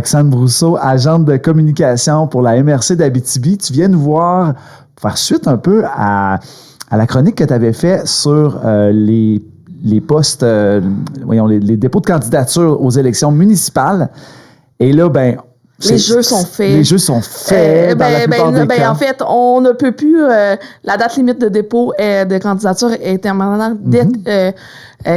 Roxane Brousseau, agente de communication pour la MRC d'Abitibi. Tu viens nous voir pour faire suite un peu à la chronique que tu avais faite sur les postes, les dépôts de candidature aux élections municipales. Et là, les jeux sont faits. Les jeux sont faits dans la plupart des cas. En fait, on ne peut plus... la date limite de dépôt de candidature est maintenant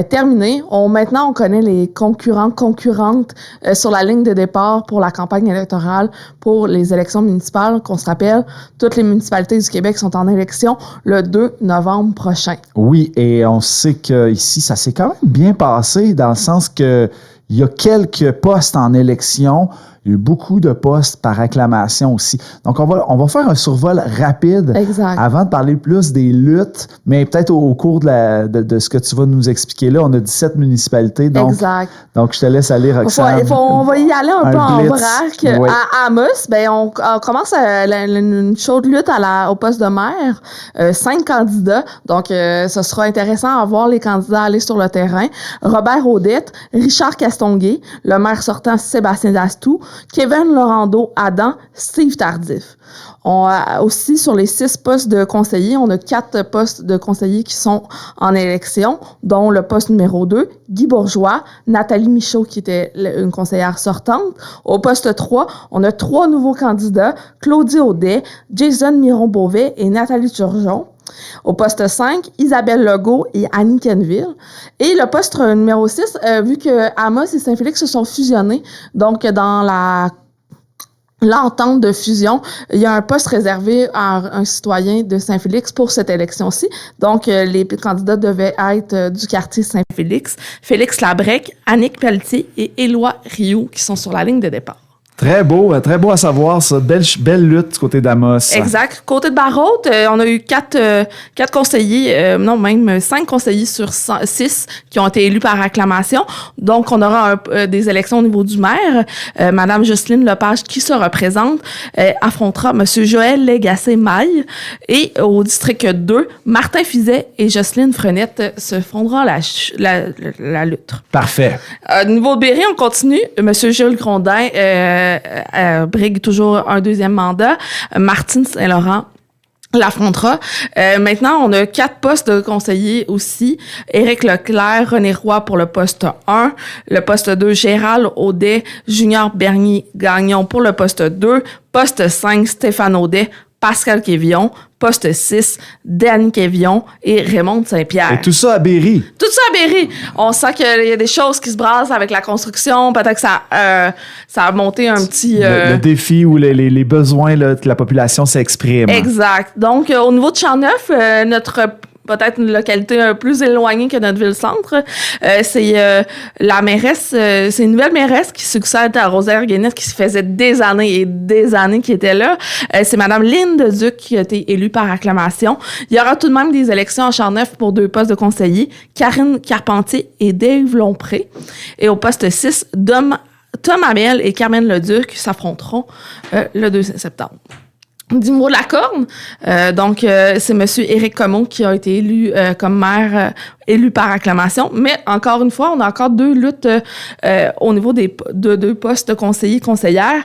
terminée. Maintenant, on connaît les concurrentes sur la ligne de départ pour la campagne électorale pour les élections municipales. Qu'on se rappelle, toutes les municipalités du Québec sont en élection le 2 novembre prochain. Oui, et on sait qu'ici, ça s'est quand même bien passé dans le sens que il y a quelques postes en élection. Il y a eu beaucoup de postes par acclamation aussi. Donc, on va faire un survol rapide avant de parler plus des luttes, mais peut-être au cours de ce que tu vas nous expliquer là. On a 17 municipalités, donc je te laisse aller, Roxane. On va y aller un peu en vrac. Oui. À Amos, on commence une chaude lutte au poste de maire. 5 candidats, donc ce sera intéressant à voir les candidats aller sur le terrain. Robert Audette, Richard Castonguay, le maire sortant Sébastien Dastou, Kevin Laurando Adam, Steve Tardif. Aussi, sur les 6 postes de conseillers, on a 4 postes de conseillers qui sont en élection, dont le poste numéro 2, Guy Bourgeois, Nathalie Michaud, qui était une conseillère sortante. Au poste 3, on a 3 nouveaux candidats, Claudie Audet, Jason Miron-Beauvais et Nathalie Turgeon. Au poste 5, Isabelle Legault et Annie Kenville. Et le poste numéro 6, vu que Amos et Saint-Félix se sont fusionnés, donc dans l'entente de fusion, il y a un poste réservé à un citoyen de Saint-Félix pour cette élection-ci. Donc, les candidats devaient être du quartier Saint-Félix, Félix Labrec, Annick Pelletier et Éloi Rioux qui sont sur la ligne de départ. Très beau à savoir ça. Belle lutte du côté d'Amos. Exact. Côté de Barrault, on a eu 4 conseillers, même 5 conseillers sur 6 qui ont été élus par acclamation. Donc, on aura des élections au niveau du maire. Madame Jocelyne Lepage, qui se représente, affrontera Monsieur Joël Lagacé-Maille. Et au district 2, Martin Fizet et Jocelyne Frenette se feront la lutte. Parfait. Niveau de Berry, on continue. Monsieur Jules Grondin, brigue toujours un 2e mandat. Martine Saint-Laurent l'affrontera. Maintenant, on a 4 postes de conseillers aussi. Éric Leclerc, René Roy pour le poste 1. Le poste 2, Gérald Audet, Junior Bernier-Gagnon pour le poste 2. Poste 5, Stéphane Audet, Pascal Quévillon. Poste 6, Dan Quévillon et Raymond Saint-Pierre. Et tout ça à Berry. Tout ça à Berry. On sent qu'il y a des choses qui se brassent avec la construction. Peut-être que ça a monté un petit... Le défi où les besoins de la population s'expriment. Exact. Donc, au niveau de Champ-Neuf, peut-être une localité plus éloignée que notre ville-centre. C'est la mairesse, c'est une nouvelle mairesse qui succède à Rosaire Guénette qui faisait des années et des années qui était là. C'est Madame Lynne Duc qui a été élue par acclamation. Il y aura tout de même des élections à Champ-Neuf pour 2 postes de conseillers, Karine Carpentier et Dave Lompré. Et au poste 6, Tom Hamel et Carmen Leduc s'affronteront le 2 septembre. Du mot de la corne, c'est M. Éric Comeau qui a été élu comme maire, élu par acclamation. Mais encore une fois, on a encore 2 luttes au niveau de 2 postes de conseillers-conseillères.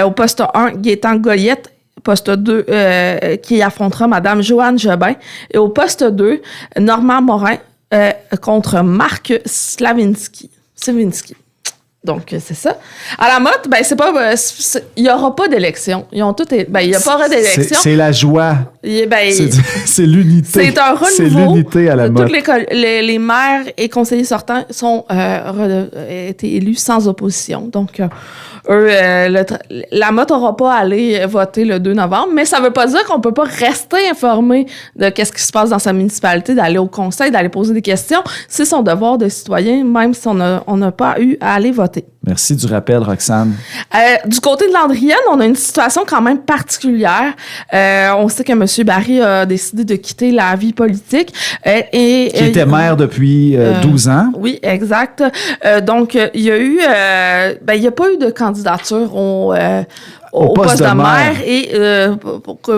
Au poste 1, Gaétan Goliette, poste 2, qui affrontera Mme Joanne Jobin. Et au poste 2, Normand Morin contre Marc Slavinski. Donc, c'est ça. À la Motte, il n'y aura pas d'élection. Ils ont il n'y a pas d'élection. C'est la joie. C'est l'unité. C'est un renouveau. C'est l'unité à la Motte. Tous les maires et conseillers sortants sont été élus sans opposition. Donc, la Motte n'aura pas à aller voter le 2 novembre, mais ça ne veut pas dire qu'on ne peut pas rester informé de ce qui se passe dans sa municipalité, d'aller au conseil, d'aller poser des questions. C'est son devoir de citoyen, même si on n'a pas eu à aller voter. Merci du rappel, Roxane. Du côté de Landrienne, on a une situation quand même particulière. On sait que M. Barry a décidé de quitter la vie politique. Qui était maire depuis 12 ans. Oui, exact. Donc, il y a eu... il n'y a pas eu de candidature. au poste de maire et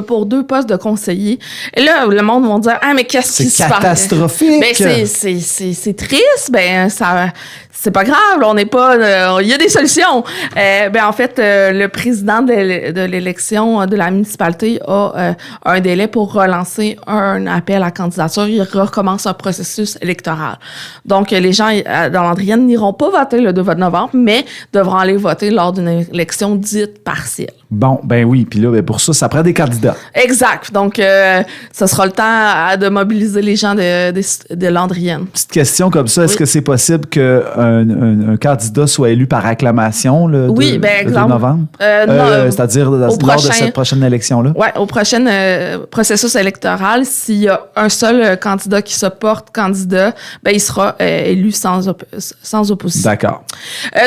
pour 2 postes de conseiller. Et là, le monde va dire « Ah, mais qu'est-ce qui se passe? » C'est catastrophique! Ben, c'est triste. Ben, c'est pas grave. On n'est pas... Il y a des solutions. En fait, le président de l'élection de la municipalité a un délai pour relancer un appel à candidature. Il recommence un processus électoral. Donc, les gens dans Landrienne n'iront pas voter le 2 novembre, mais devront aller voter lors d'une élection dite partielle. Bon, ben oui. Puis là, pour ça prend des candidats. Exact. Donc, ce sera le temps de mobiliser les gens de Landrienne. Petite question comme ça, est-ce que c'est possible qu'un candidat soit élu par acclamation le 2 novembre? Non, c'est-à-dire lors de cette prochaine élection-là? Oui, au prochain processus électoral, s'il y a un seul candidat qui se porte candidat, ben, il sera élu sans opposition. D'accord.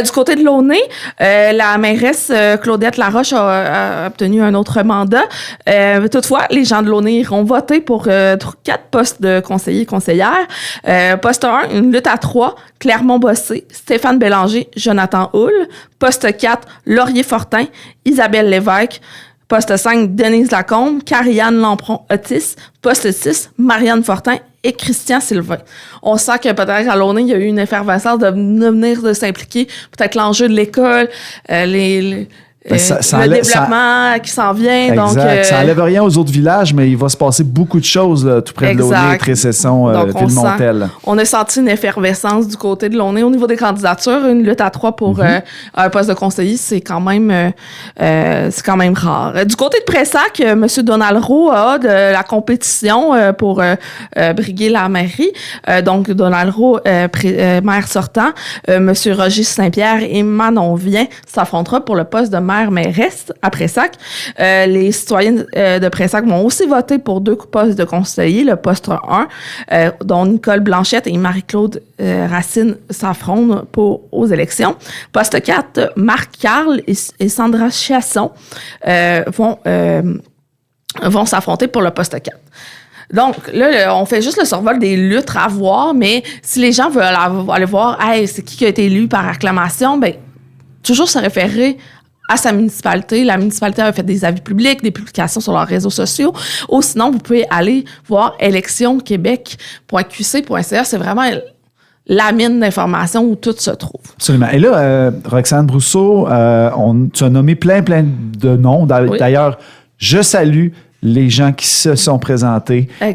Du côté de Launay, la mairesse Claudette Laroche a obtenu un autre mandat. Toutefois, les gens de Launay iront voter pour 4 postes de conseillers et conseillères. Poste 1, une lutte à 3, Clermont-Bossé, Stéphane Bélanger, Jonathan Houle. Poste 4, Laurier-Fortin, Isabelle Lévesque. Poste 5, Denise Lacombe, Carianne Lampron-Otis. Poste 6, Marianne Fortin et Christian Sylvain. On sent que peut-être à Launay, il y a eu une effervescence de venir de s'impliquer. Peut-être l'enjeu de l'école, le développement qui s'en vient. Exact. Donc, ça n'enlève rien aux autres villages, mais il va se passer beaucoup de choses là, tout près de Launay, Tressesson, Vilmontel. On a senti une effervescence du côté de Launay. Au niveau des candidatures, une lutte à 3 pour un poste de conseiller, c'est quand même rare. Du côté de Pressac, M. Donald Roux a de la compétition pour briguer la mairie. Donc, Donald Roux, maire sortant, M. Roger Saint-Pierre et Manon Vien s'affrontera pour le poste de mairesse à Pressac. Les citoyens de Pressac vont aussi voter pour 2 postes de conseillers, le poste 1, dont Nicole Blanchette et Marie-Claude Racine s'affrontent aux élections. Poste 4, Marc Carl et Sandra Chasson vont s'affronter pour le poste 4. Donc, là, on fait juste le survol des luttes à voir, mais si les gens veulent aller voir, hey, c'est qui a été élu par acclamation, ben, toujours se référer à sa municipalité. La municipalité a fait des avis publics, des publications sur leurs réseaux sociaux. Ou sinon, vous pouvez aller voir électionquebec.qc.ca. C'est vraiment la mine d'informations où tout se trouve. Absolument. Et là, Roxane Brousseau, tu as nommé plein de noms. D'ailleurs, je salue les gens qui se sont présentés et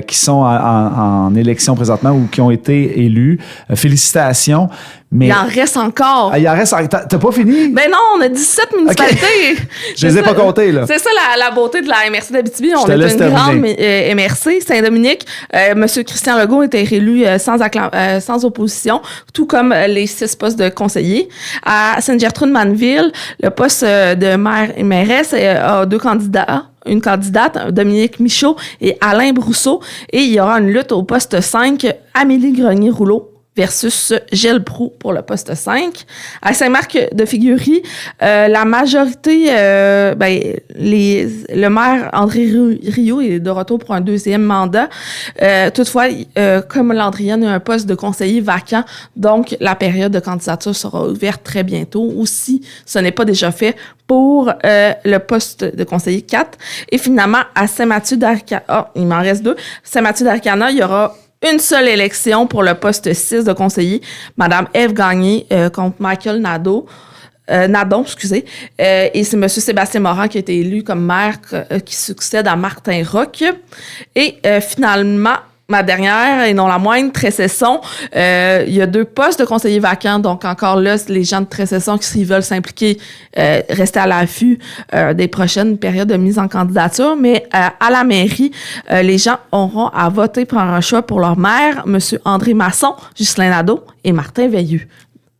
qui sont en élection présentement ou qui ont été élus. Félicitations. Mais il en reste encore. Il en reste. T'as pas fini? Ben non, on a 17 municipalités. Okay. Je les ai pas comptées, là. C'est ça la beauté de la MRC d'Abitibi. On est une grande MRC. Saint-Dominique, M. Christian Legault était réélu sans opposition, tout comme les 6 postes de conseillers. À Sainte-Gertrude-Manville, le poste de maire et mairesse a 2 candidats. Une candidate, Dominique Michaud et Alain Brousseau. Et il y aura une lutte au poste 5, Amélie Grenier-Rouleau versus Gilles Proulx pour le poste 5. À Saint-Marc-de-Figuerie, la majorité, le maire André Rio est de retour pour un 2e mandat. Toutefois, comme Landrienne a un poste de conseiller vacant, donc la période de candidature sera ouverte très bientôt, ou si ce n'est pas déjà fait, pour le poste de conseiller 4. Et finalement, à Saint-Mathieu-d'Arcana, il m'en reste 2. Saint-Mathieu-d'Arcana, il y aura une seule élection pour le poste 6 de conseiller. Madame Ève Gagné contre Michael Nadon, et c'est M. Sébastien Morin qui a été élu comme maire qui succède à Martin Roch. Et finalement, ma dernière et non la moindre, Tressesson, il y a 2 postes de conseillers vacants, donc encore là, les gens de Tressesson qui, s'ils veulent s'impliquer, rester à l'affût des prochaines périodes de mise en candidature, mais à la mairie, les gens auront à voter pour un choix pour leur maire, M. André Masson, Ghislain Nadeau et Martin Veilleux.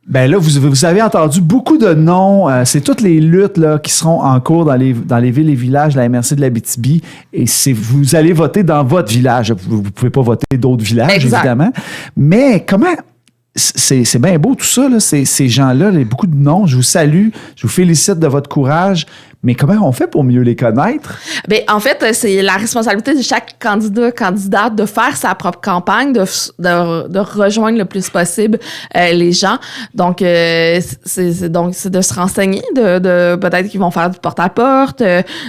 Ben là, vous avez entendu beaucoup de noms. C'est toutes les luttes là, qui seront en cours dans les villes et villages de la MRC de l'Abitibi. Et vous allez voter dans votre village. Vous ne pouvez pas voter d'autres villages, évidemment. Mais comment... C'est bien beau tout ça, là, ces gens-là, beaucoup de noms. Je vous salue, je vous félicite de votre courage. Mais comment on fait pour mieux les connaître? Ben, en fait, c'est la responsabilité de chaque candidate de faire sa propre campagne, de rejoindre le plus possible les gens. Donc, c'est de se renseigner, de peut-être qu'ils vont faire du porte-à-porte,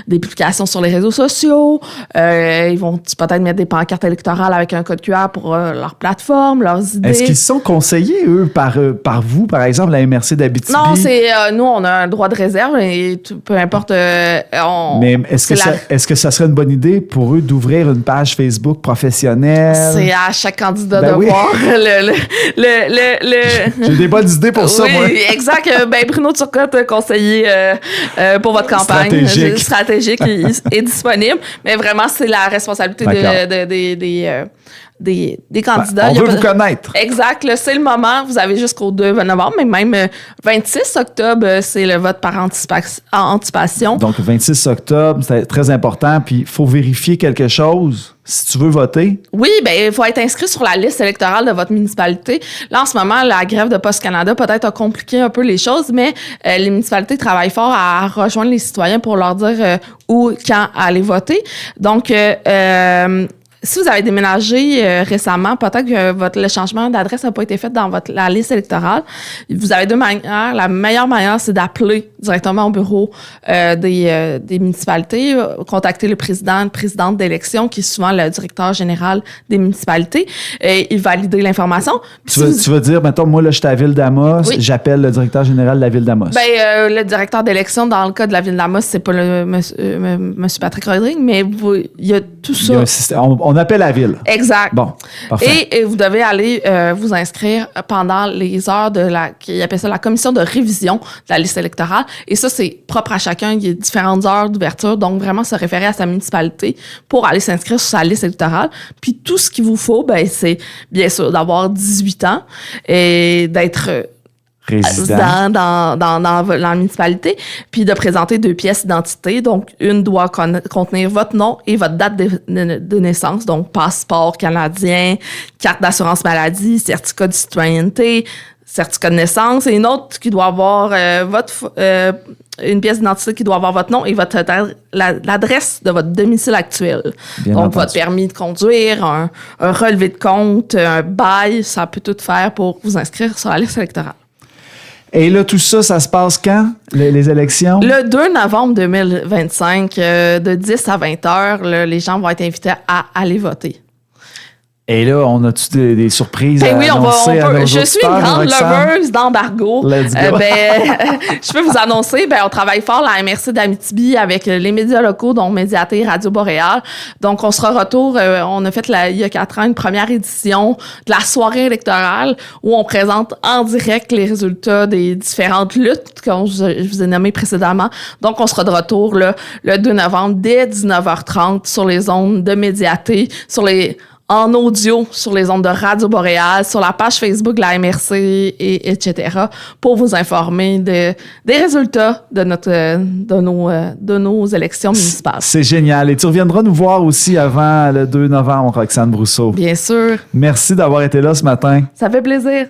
des publications sur les réseaux sociaux. Ils vont peut-être mettre des pancartes électorales avec un code QR pour leur plateforme, leurs idées. Est-ce qu'ils sont conseillés, eux, par vous, par exemple, la MRC d'Abitibi? Non, nous, on a un droit de réserve et peu importe. Mais est-ce que ça serait une bonne idée pour eux d'ouvrir une page Facebook professionnelle? C'est à chaque candidat Ben de oui. voir J'ai des bonnes idées pour ça, moi. Oui, exact. Ben, Bruno Turcotte, conseiller pour votre campagne. Stratégique est disponible. Mais vraiment, c'est la responsabilité des candidats. On veut vous connaître. Exact. Là, c'est le moment. Vous avez jusqu'au 2 novembre, mais même 26 octobre, c'est le vote par anticipation. Donc, 26 octobre, c'est très important. Puis, il faut vérifier quelque chose si tu veux voter. Oui, ben il faut être inscrit sur la liste électorale de votre municipalité. Là, en ce moment, la grève de Poste Canada peut-être a compliqué un peu les choses, mais les municipalités travaillent fort à rejoindre les citoyens pour leur dire où, quand aller voter. Donc, si vous avez déménagé récemment, peut-être que le changement d'adresse n'a pas été fait dans la liste électorale. Vous avez deux manières. La meilleure manière, c'est d'appeler directement au bureau des municipalités, contacter le présidente d'élection, qui est souvent le directeur général des municipalités, et il valider l'information. Tu veux dire, mettons, moi, là, je suis à Ville-d'Amos, oui. J'appelle le directeur général de la Ville-d'Amos. Ben, le directeur d'élection, dans le cas de la Ville-d'Amos, c'est pas monsieur Patrick Rodrigue, mais il y a tout ça. On appelle la ville. Exact. Bon, parfait. Et vous devez aller vous inscrire pendant les heures qu'ils appellent ça la commission de révision de la liste électorale. Et ça, c'est propre à chacun. Il y a différentes heures d'ouverture. Donc, vraiment se référer à sa municipalité pour aller s'inscrire sur sa liste électorale. Puis, tout ce qu'il vous faut, ben, c'est bien sûr d'avoir 18 ans et d'être résident dans la municipalité, puis de présenter 2 pièces d'identité. Donc, une doit contenir votre nom et votre date de naissance, donc passeport canadien, carte d'assurance maladie, certificat de citoyenneté, certificat de naissance, et une autre qui doit avoir une pièce d'identité qui doit avoir votre nom et l'adresse de votre domicile actuel. Bien donc, entendu. votre permis de conduire, un relevé de compte, un bail, ça peut tout faire pour vous inscrire sur la liste électorale. Et là, tout ça, ça se passe quand, les élections? Le 2 novembre 2025, de 10 à 20 heures, les gens vont être invités à aller voter. Et là, on a-tu des surprises à oui, annoncer à nos je suis une grande Roxane? loveuse d'embargo. Let's go. Je peux vous annoncer, on travaille fort à la MRC d'Abitibi avec les médias locaux, dont Médiaté, Radio Boréal. Donc, on sera retour. On a fait il y a 4 ans une première édition de la soirée électorale où on présente en direct les résultats des différentes luttes que je vous ai nommées précédemment. Donc, on sera de retour le 2 novembre dès 19h30 sur les ondes de Médiaté, en audio sur les ondes de Radio Boréal, sur la page Facebook de la MRC, etc., pour vous informer des résultats de nos élections municipales. C'est génial. Et tu reviendras nous voir aussi avant le 2 novembre, Roxane Brousseau. Bien sûr. Merci d'avoir été là ce matin. Ça fait plaisir.